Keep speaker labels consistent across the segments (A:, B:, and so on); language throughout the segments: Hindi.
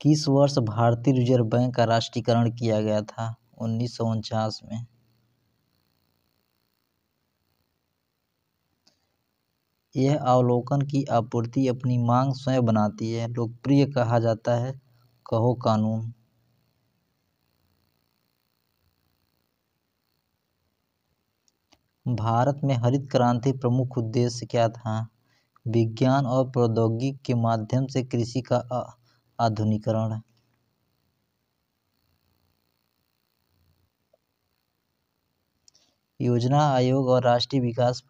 A: किस वर्ष भारतीय रिजर्व बैंक का राष्ट्रीयकरण किया गया था? 1949 में। यह अवलोकन की आपूर्ति अपनी मांग स्वयं बनाती है, लोकप्रिय कहा जाता है। कहो कानून। भारत में हरित क्रांति प्रमुख उद्देश्य क्या था? विज्ञान और प्रौद्योगिकी के माध्यम से कृषि का आधुनिकीकरण। योजना आयोग और राष्ट्रीय विकास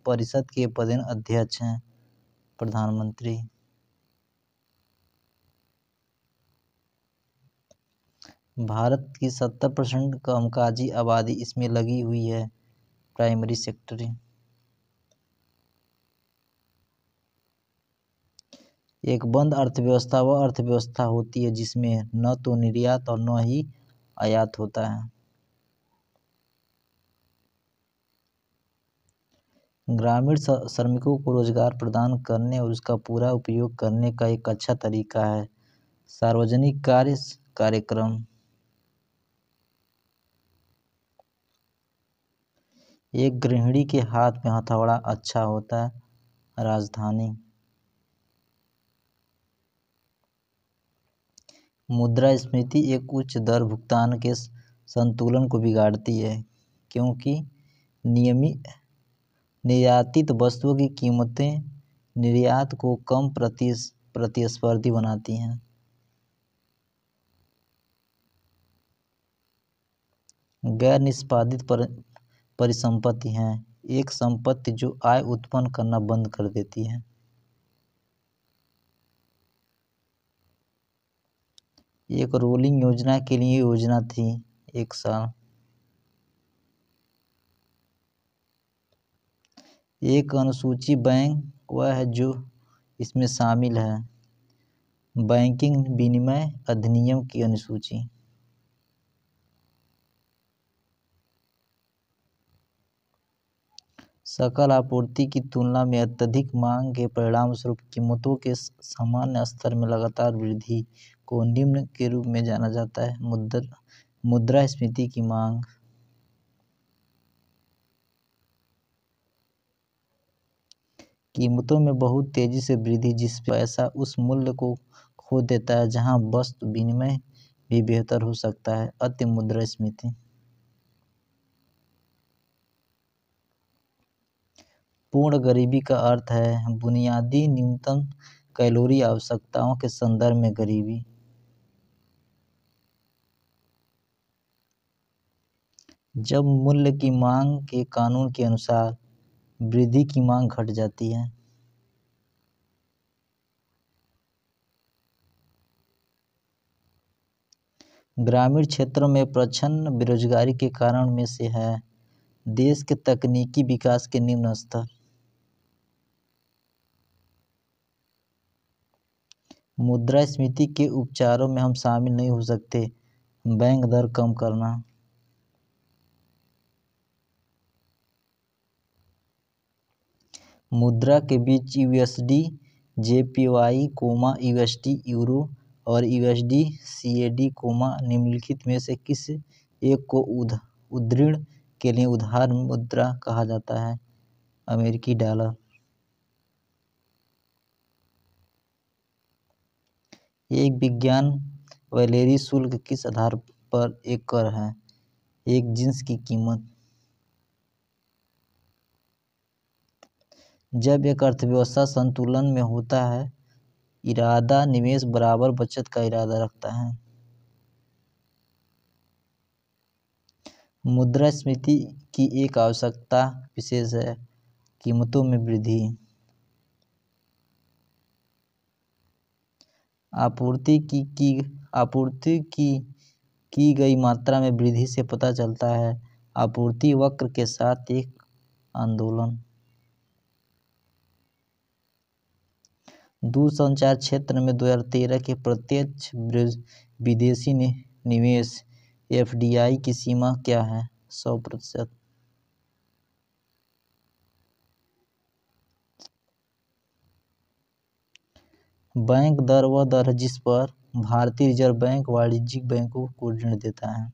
A: परिषद के प्रधान अध्यक्ष हैं प्रधानमंत्री। भारत की 70% कामकाजी आबादी इसमें लगी हुई है, प्राइमरी सेक्टर। एक बंद अर्थव्यवस्था वह अर्थव्यवस्था होती है जिसमें न तो निर्यात और न ही आयात होता है। ग्रामीण श्रमिकों को रोजगार प्रदान करने और उसका पूरा उपयोग करने का एक अच्छा तरीका है सार्वजनिक कार्यक्रम। एक गृहिणी के हाथ में हथौड़ा अच्छा होता है, राजधानी। मुद्रास्फीति एक उच्च दर भुगतान के संतुलन को बिगाड़ती है क्योंकि निर्यातित वस्तुओं की कीमतें निर्यात को कम प्रतिस्पर्धी बनाती हैं। गैर निष्पादित परिसंपत्ति हैं एक संपत्ति जो आय उत्पन्न करना बंद कर देती है। एक रोलिंग योजना के लिए योजना थी 1 साल। एक अनुसूची बैंक वह है जो इसमें शामिल है। बैंकिंग विनिमय अधिनियम की अनुसूची। सकल आपूर्ति की तुलना में अत्यधिक मांग के परिणामस्वरूप कीमतों के सामान्य स्तर में लगातार वृद्धि को निम्न के रूप में जाना जाता है। मुद्रास्फीति की मांग। कीमतों में बहुत तेजी से वृद्धि जिससे पैसा उस मूल्य को खो देता है जहां वस्तु विनिमय भी बेहतर हो सकता है। अति मुद्रास्फीति। पूर्ण गरीबी का अर्थ है बुनियादी न्यूनतम कैलोरी आवश्यकताओं के संदर्भ में गरीबी। जब मूल्य की मांग के कानून के अनुसार वृद्धि की मांग घट जाती है। ग्रामीण क्षेत्रों में प्रचंड बेरोजगारी के कारण में से है देश के तकनीकी विकास के निम्न स्तर। मुद्रास्फीति के उपचारों में हम शामिल नहीं हो सकते बैंक दर कम करना। मुद्रा के बीच यूएसडी जेपीवाई यूएसडी यूरो और यूएसडी सीएडी निम्नलिखित में से किस एक को उद्धरण के लिए उधार मुद्रा कहा जाता है? अमेरिकी डॉलर। एक विज्ञान वैलेरी शुल्क किस आधार पर एक कर है? एक जिंस की कीमत। जब एक अर्थव्यवस्था संतुलन में होता है इरादा निवेश बराबर बचत का इरादा रखता है। मुद्रास्फीति की एक आवश्यकता विशेष है कीमतों में वृद्धि। आपूर्ति की गई मात्रा में वृद्धि से पता चलता है आपूर्ति वक्र के साथ एक आंदोलन। दूरसंचार क्षेत्र में 2013 के प्रत्यक्ष विदेशी निवेश एफडीआई की सीमा क्या है? 100%। बैंक दर वह दर है जिस पर भारतीय रिजर्व बैंक वाणिज्यिक बैंकों को ऋण देता है।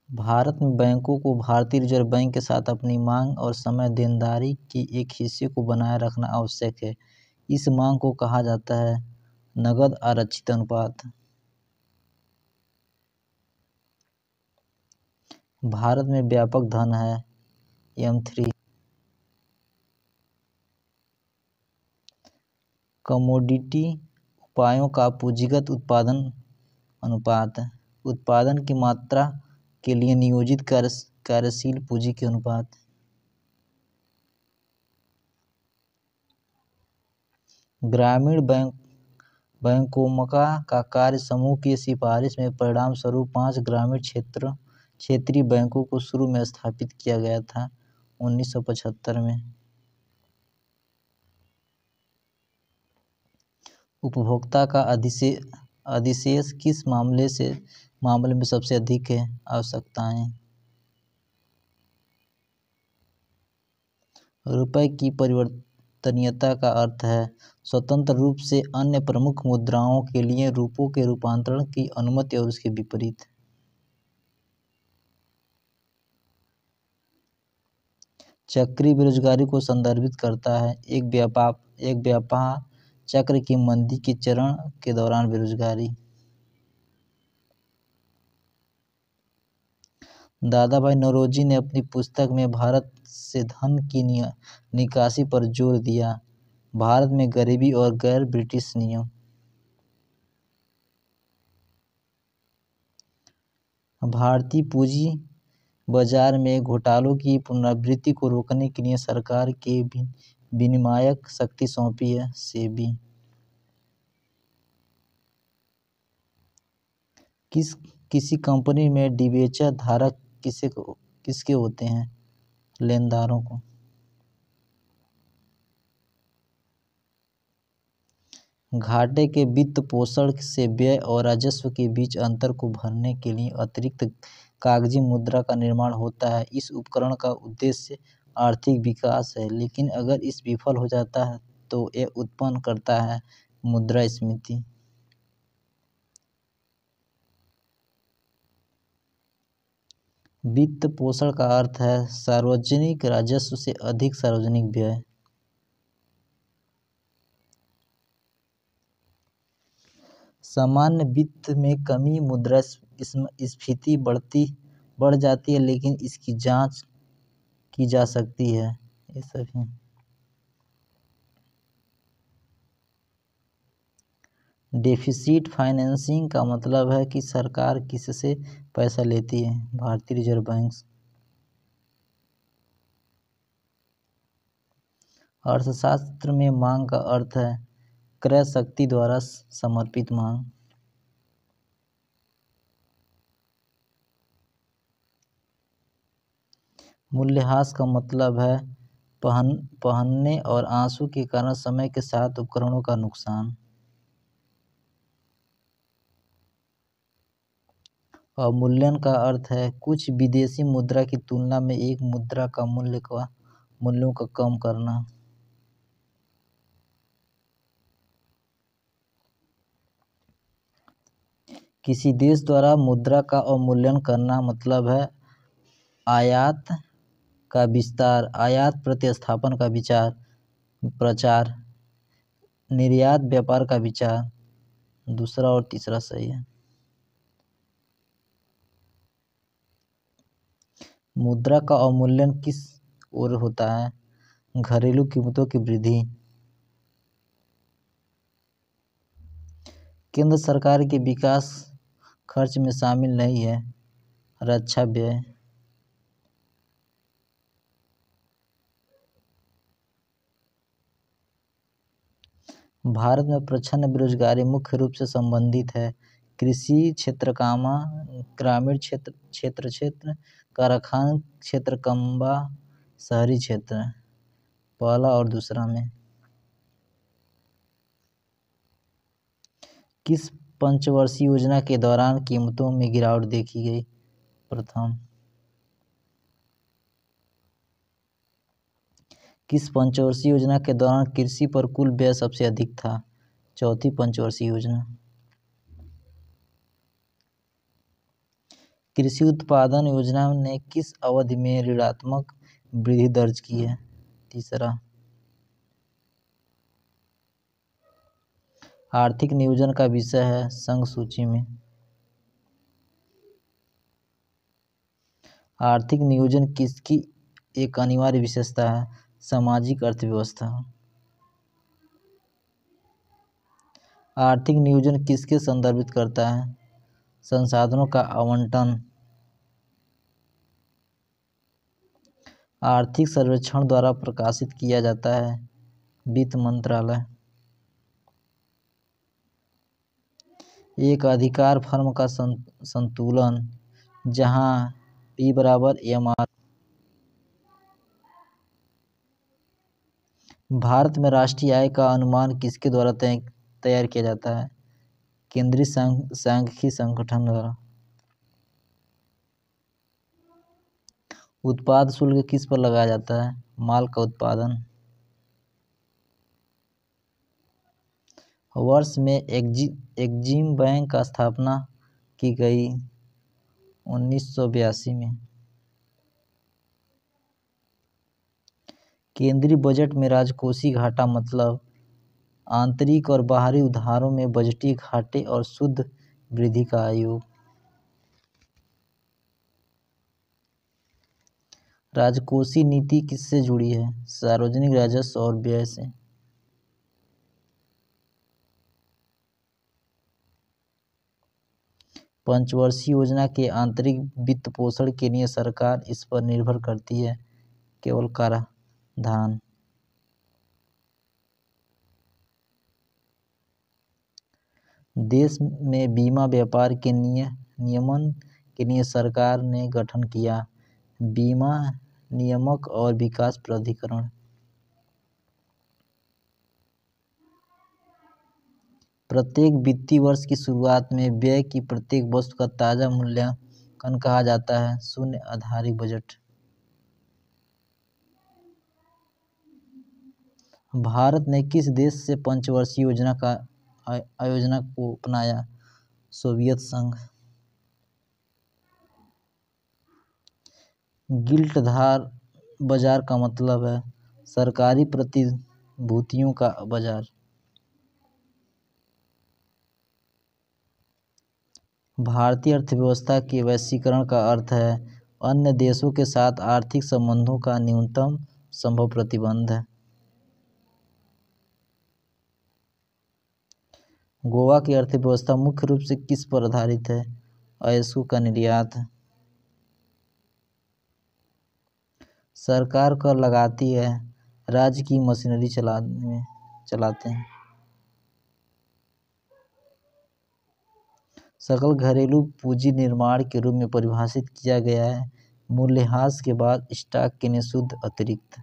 A: भारत में बैंकों को भारतीय रिजर्व बैंक के साथ अपनी मांग और समय देनदारी के एक हिस्से को बनाए रखना आवश्यक है। इस मांग को कहा जाता है नकद आरक्षित अनुपात। भारत में व्यापक धन है M3। कमोडिटी उपायों का पूंजीगत उत्पादन अनुपात, उत्पादन की मात्रा के लिए नियोजित कार्यशील पूंजी के अनुपात। ग्रामीण बैंकों का कार्य समूह की सिफारिश में परिणाम स्वरूप 5 ग्रामीण क्षेत्रीय बैंकों को शुरू में स्थापित किया गया था 1975 में। उपभोक्ता का अधिशेष किस मामले में सबसे अधिक है? आवश्यकताएं। रुपये की परिवर्तनीयता का अर्थ है स्वतंत्र रूप से अन्य प्रमुख मुद्राओं के लिए रूपों के रूपांतरण की अनुमति और उसके विपरीत। चक्रीय बेरोजगारी को संदर्भित करता है एक व्यापार चक्र की मंदी के चरण के दौरान बेरोजगारी। दादा भाई नौरोजी ने अपनी पुस्तक में भारत से धन की निकासी पर जोर दिया। भारत में गरीबी और गैर ब्रिटिश नियम। भारतीय पूंजी बाजार में घोटालों की पुनरावृत्ति को रोकने के लिए सरकार के विनियामक शक्ति सौंपी है सेबी। किसी कंपनी में डिबेंचर धारक किसके होते हैं? लेनदारों को। घाटे के वित्त पोषण से व्यय और राजस्व के बीच अंतर को भरने के लिए अतिरिक्त कागजी मुद्रा का निर्माण होता है। इस उपकरण का उद्देश्य आर्थिक विकास है, लेकिन अगर इस विफल हो जाता है तो यह उत्पन्न करता है मुद्रास्फीति। वित्त पोषण का अर्थ है सार्वजनिक राजस्व से अधिक सार्वजनिक व्यय। सामान्य वित्त में कमी मुद्रास्फीति बढ़ जाती है, लेकिन इसकी जांच की जा सकती है। ये सभी डेफिसिट फाइनेंसिंग का मतलब है कि सरकार किससे पैसा लेती है? भारतीय रिजर्व बैंक। अर्थशास्त्र में मांग का अर्थ है क्रय शक्ति द्वारा समर्पित मांग। मूल्यह्रास का मतलब है पहनने और आंसू के कारण समय के साथ उपकरणों का नुकसान। अवमूल्यन का अर्थ है कुछ विदेशी मुद्रा की तुलना में एक मुद्रा का मूल्यों का कम करना। किसी देश द्वारा मुद्रा का अवमूल्यन करना मतलब है आयात का विस्तार, आयात प्रतिस्थापन का प्रचार, निर्यात व्यापार का विचार। दूसरा और तीसरा सही है। मुद्रा का अवमूल्यन किस ओर होता है? घरेलू कीमतों की वृद्धि। केंद्र सरकार के विकास खर्च में शामिल नहीं है रक्षा व्यय। भारत में प्रच्छन्न बेरोजगारी मुख्य रूप से संबंधित है कृषि क्षेत्र, ग्रामीण क्षेत्र, कारखाना क्षेत्र, शहरी क्षेत्र। पहला और दूसरा में। किस पंचवर्षीय योजना के दौरान कीमतों में गिरावट देखी गई? प्रथम। किस पंचवर्षीय योजना के दौरान कृषि पर कुल व्यय सबसे अधिक था? चौथी पंचवर्षीय योजना। कृषि उत्पादन योजना ने किस अवधि में ऋणात्मक वृद्धि दर्ज की है? तीसरा। आर्थिक नियोजन का विषय है संघ सूची में। आर्थिक नियोजन किसकी एक अनिवार्य विशेषता है? सामाजिक अर्थव्यवस्था। आर्थिक नियोजन किसके संदर्भित करता है? संसाधनों का आवंटन। आर्थिक सर्वेक्षण द्वारा प्रकाशित किया जाता है वित्त मंत्रालय। एक अधिकार फर्म का संतुलन जहां P बराबर MR। भारत में राष्ट्रीय आय का अनुमान किसके द्वारा तैयार किया जाता है? केंद्रीय सांख्यिकी संगठन द्वारा। उत्पाद शुल्क किस पर लगाया जाता है? माल का उत्पादन। वर्ष में एक्जिम बैंक का स्थापना की गई 1982 में। केंद्रीय बजट में राजकोषीय घाटा मतलब आंतरिक और बाहरी उधारों में बजटीय घाटे और शुद्ध वृद्धि का योग। राजकोषीय नीति किससे जुड़ी है? सार्वजनिक राजस्व और व्यय से। पंचवर्षीय योजना के आंतरिक वित्त पोषण के लिए सरकार इस पर निर्भर करती है केवल कराधान। देश में बीमा व्यापार के नियमन के लिए सरकार ने गठन किया बीमा नियामक और विकास प्राधिकरण। प्रत्येक वित्तीय वर्ष की शुरुआत में व्यय की प्रत्येक वस्तु का ताजा मूल्यांकन कहा जाता है शून्य आधारित बजट। भारत ने किस देश से पंचवर्षीय योजना को अपनाया? सोवियत संघ। गिल्ट धार बाजार का मतलब है सरकारी प्रतिभूतियों का बाजार। भारतीय अर्थव्यवस्था के वैश्वीकरण का अर्थ है अन्य देशों के साथ आर्थिक संबंधों का न्यूनतम संभव प्रतिबंध है। गोवा की अर्थव्यवस्था मुख्य रूप से किस पर आधारित है? अयस्कों का निर्यात। सरकार कर लगाती है राज्य की मशीनरी चलाते हैं। सकल घरेलू पूंजी निर्माण के रूप में परिभाषित किया गया है मूल्यह्रास के बाद स्टॉक के लिए शुद्ध अतिरिक्त।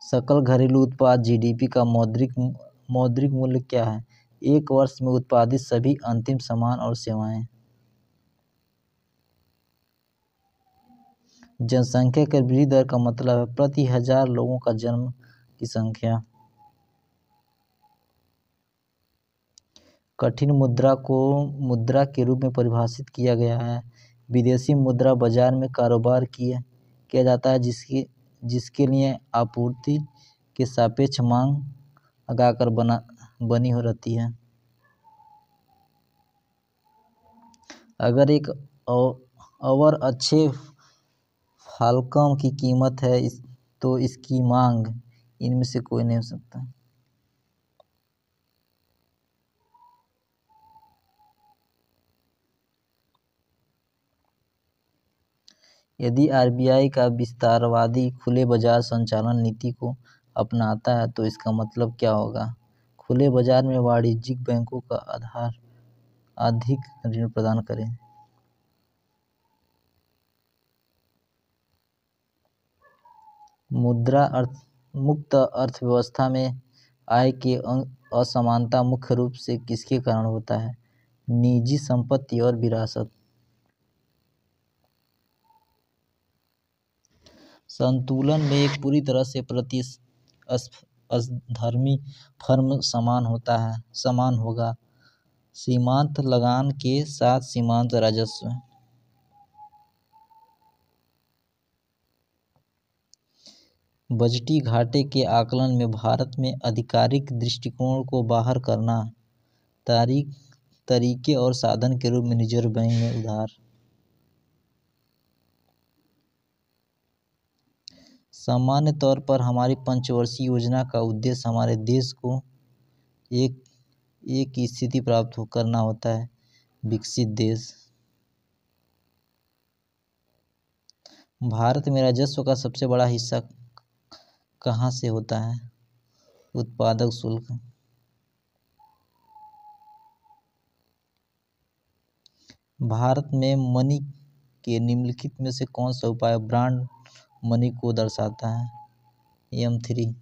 A: सकल घरेलू उत्पाद GDP का मौद्रिक मूल्य क्या है? एक वर्ष में उत्पादित सभी अंतिम सामान और सेवाएं। जनसंख्या के वृद्धि दर का मतलब है प्रति 1000 लोगों का जन्म की संख्या। कठिन मुद्रा को मुद्रा के रूप में परिभाषित किया गया है विदेशी मुद्रा बाजार में कारोबार किया जाता है जिसके लिए आपूर्ति के सापेक्ष मांग लगाकर बनी हो रहती है। अगर एक अवर अच्छे फाल्कम की कीमत है तो इसकी मांग इनमें से कोई नहीं हो सकता। यदि RBI का विस्तारवादी खुले बाजार संचालन नीति को अपनाता है तो इसका मतलब क्या होगा? खुले बाजार में वाणिज्यिक बैंकों का अधिक ऋण प्रदान करें। मुक्त अर्थव्यवस्था में आय की असमानता मुख्य रूप से किसके कारण होता है? निजी संपत्ति और विरासत। संतुलन में एक पूरी तरह से प्रतिस्पर्धी फर्म समान होगा। सीमांत लगान के साथ सीमांत राजस्व। बजटी घाटे के आकलन में भारत में आधिकारिक दृष्टिकोण को बाहर करना तरीके और साधन के रूप में रिजर्व बैंक में उधार। सामान्य तौर पर हमारी पंचवर्षीय योजना का उद्देश्य हमारे देश को एक स्थिति प्राप्त करना होता है, विकसित देश। भारत में राजस्व का सबसे बड़ा हिस्सा कहाँ से होता है? उत्पादक शुल्क। भारत में मनी के निम्नलिखित में से कौन सा उपाय ब्रांड मनी को दर्शाता है? M3।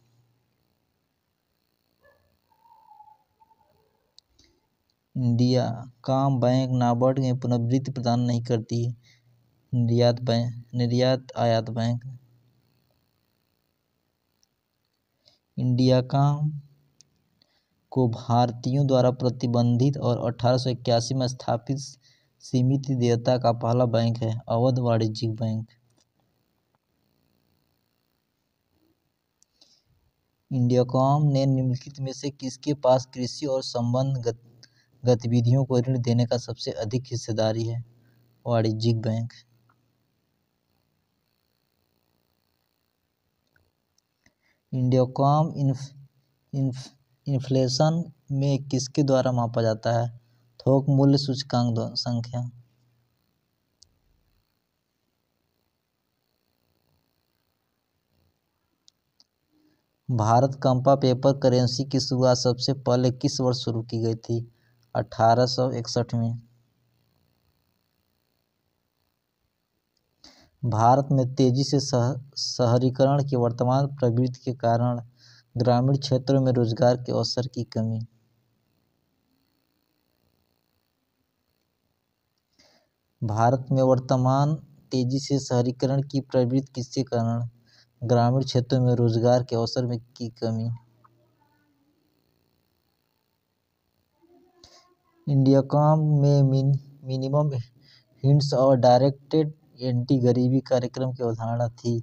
A: इंडिया काम बैंक नाबार्ड में पुनर्वित्त प्रदान नहीं करती है। निर्यात आयात बैंक। इंडिया काम को भारतीयों द्वारा प्रतिबंधित और 1881 में स्थापित सीमित देयता का पहला बैंक है, अवध वाणिज्यिक बैंक। इंडियाकॉम ने निम्नलिखित में से किसके पास कृषि और संबद्ध गतिविधियों को ऋण देने का सबसे अधिक हिस्सेदारी है? वाणिज्यिक बैंक। इंडियाकॉम इन्फ्लेशन में किसके द्वारा मापा जाता है? थोक मूल्य सूचकांक संख्या। भारत कंपा पेपर करेंसी की शुरुआत सबसे पहले किस वर्ष शुरू की गई थी? 1861 में। भारत में तेजी से शहरीकरण की वर्तमान प्रवृत्ति के कारण ग्रामीण क्षेत्रों में रोजगार के अवसर की कमी। भारत में वर्तमान तेजी से शहरीकरण की प्रवृत्ति किसके कारण? ग्रामीण क्षेत्रों में रोजगार के अवसर में की कमी। इंडियाकॉम में मिनिमम हिट्स और डायरेक्टेड एंटी गरीबी कार्यक्रम की अवधारणा थी।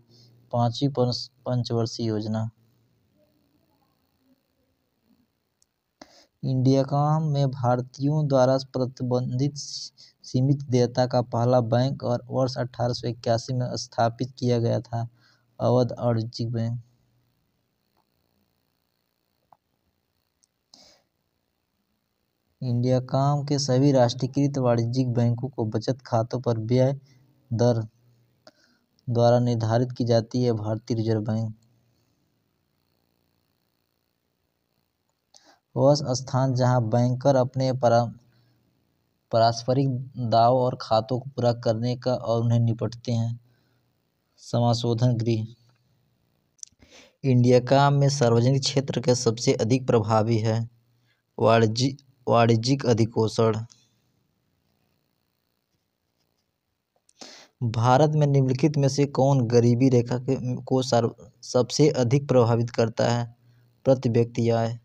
A: 5वीं पंचवर्षीय योजना। इंडियाकॉम में भारतीयों द्वारा प्रतिबंधित सीमित देयता का पहला बैंक और वर्ष 1881 में स्थापित किया गया था, अवध वाणिज्यिक बैंक। इंडियाकॉम के सभी राष्ट्रीयकृत वाणिज्यिक बैंकों को बचत खातों पर ब्याज दर द्वारा निर्धारित की जाती है, भारतीय रिजर्व बैंक। वह स्थान जहां बैंकर अपने पारस्परिक दाव और खातों को पूरा करने का और उन्हें निपटते हैं, समाशोधन गृह। इंडियाकॉम में सार्वजनिक क्षेत्र के सबसे अधिक प्रभावी है वाणिज्यिक अधिकोषण। भारत में निम्नलिखित में से कौन गरीबी रेखा को सबसे अधिक प्रभावित करता है? प्रति व्यक्ति आय।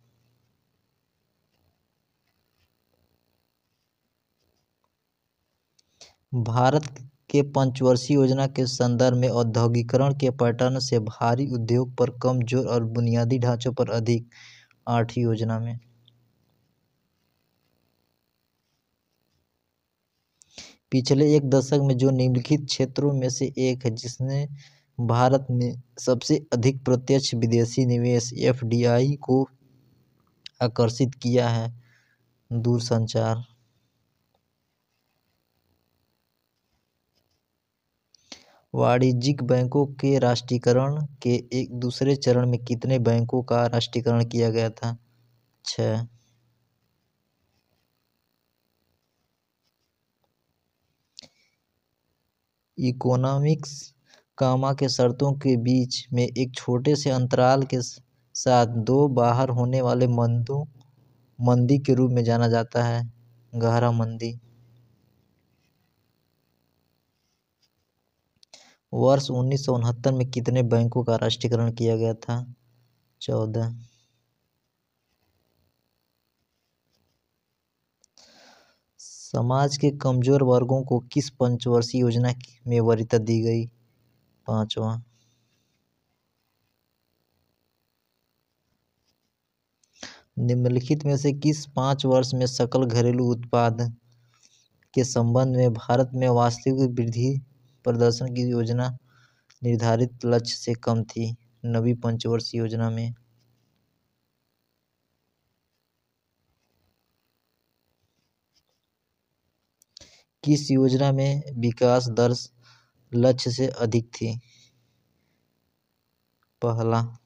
A: भारत के पंचवर्षीय योजना के संदर्भ में औद्योगिकरण के पैटर्न से भारी उद्योग पर कम जोर और बुनियादी ढांचों पर अधिक। 8वीं योजना में पिछले एक दशक में जो निम्नलिखित क्षेत्रों में से एक है जिसने भारत में सबसे अधिक प्रत्यक्ष विदेशी निवेश FDI को आकर्षित किया है? दूरसंचार। वाणिज्यिक बैंकों के राष्ट्रीयकरण के एक दूसरे चरण में कितने बैंकों का राष्ट्रीयकरण किया गया था? 6। इकोनॉमिक्स के शर्तों के बीच में एक छोटे से अंतराल के साथ दो बाहर होने वाले मंदी के रूप में जाना जाता है, गहरा मंदी। वर्ष 1969 में कितने बैंकों का राष्ट्रीयकरण किया गया था? 14। समाज के कमजोर वर्गों को किस पंचवर्षीय योजना में वरीयता दी गई? 5वां। निम्नलिखित में से किस 5 वर्ष में सकल घरेलू उत्पाद के संबंध में भारत में वास्तविक वृद्धि प्रदर्शन की योजना निर्धारित लक्ष्य से कम थी? 9वीं पंचवर्षीय योजना में। किस योजना में विकास दर लक्ष्य से अधिक थी? पहला।